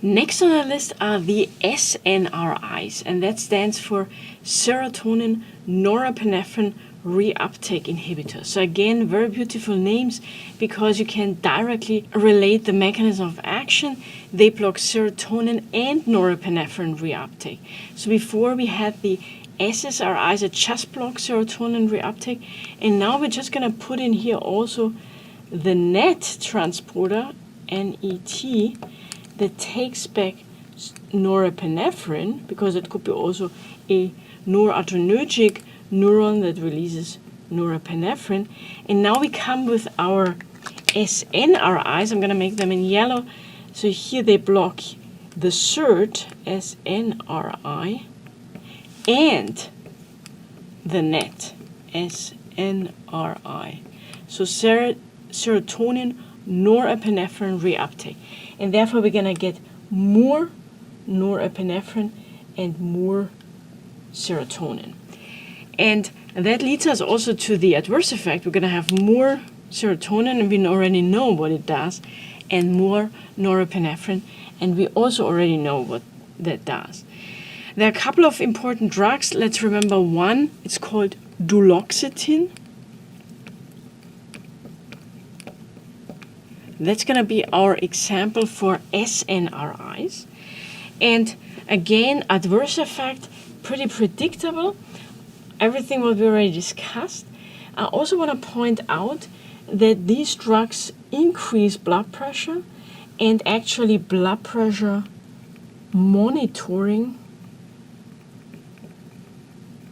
Next on the list are the SNRIs, and that stands for serotonin norepinephrine reuptake inhibitors. So again, very beautiful names because you can directly relate the mechanism of action. They block serotonin and norepinephrine reuptake. So before we had the SSRIs that just block serotonin reuptake, and now we're just going to put in here also the NET transporter, NET, that takes back norepinephrine, because it could be also a noradrenergic neuron that releases norepinephrine. And now we come with our SNRIs. I'm going to make them in yellow. So here they block the SERT, SNRI, and the NET, SNRI. So serotonin norepinephrine reuptake. And therefore we're going to get more norepinephrine and more serotonin. And that leads us also to the adverse effect. We're going to have more serotonin, and we already know what it does, and more norepinephrine, and we also already know what that does. There are a couple of important drugs. Let's remember one. It's called duloxetine. That's going to be our example for SNRIs. And again, adverse effect, pretty predictable. Everything what we already discussed. I also want to point out that these drugs increase blood pressure, and actually blood pressure monitoring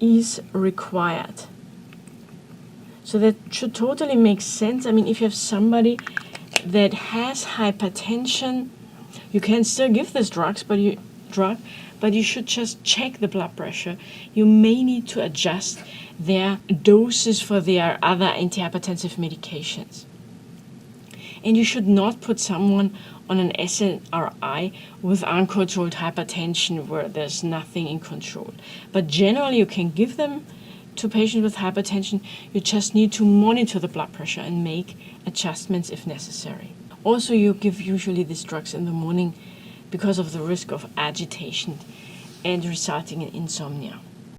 is required. So that should totally make sense. I mean, if you have somebody that has hypertension, you can still give this drug, but you should just check the blood pressure. You may need to adjust their doses for their other antihypertensive medications. And you should not put someone on an SNRI with uncontrolled hypertension where there's nothing in control. But generally you can give them to patients with hypertension. You just need to monitor the blood pressure and make adjustments if necessary. Also, you give usually these drugs in the morning because of the risk of agitation and resulting in insomnia.